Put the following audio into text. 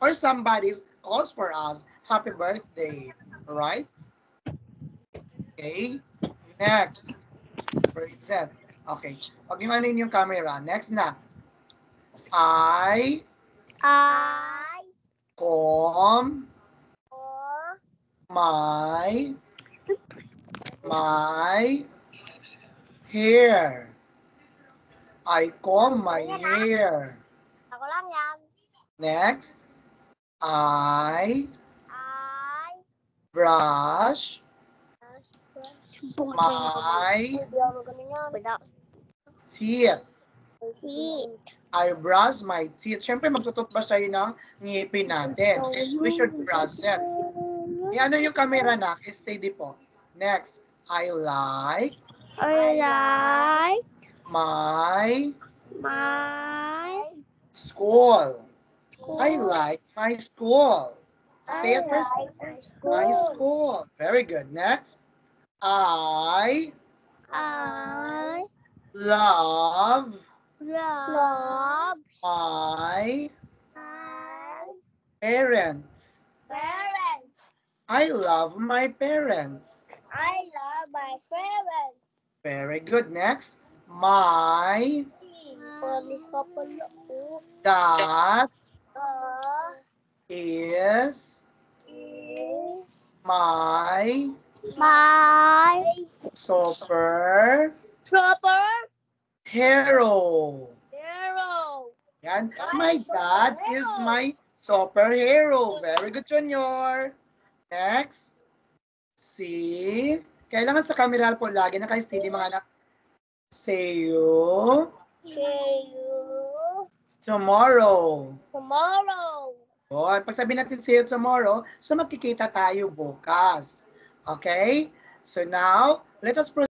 or somebody calls for us, happy birthday. Alright? Okay. Next. Present. Okay. Pag yung ano yung camera. Next na. I comb my hair. I comb my hair. Ako lang yan. Next. I brush my teeth. I brush my teeth. Siyempre, magtututbrush tayo ng ngipin natin. We should brush it. Ano yung camera na? Steady po. Next. I like my school. I like my school. Say it first. My school. Very good. Next. I love my parents. I love my parents. Very good. Next. My dad is my super hero. Yan. My dad is my superhero. Very good, Junior. Next. See? Kailangan sa camera po lagi na kayo steady mga anak. See you tomorrow. Good. Pag sabihin natin see you tomorrow, so magkikita tayo bukas. Okay? So now, let us proceed.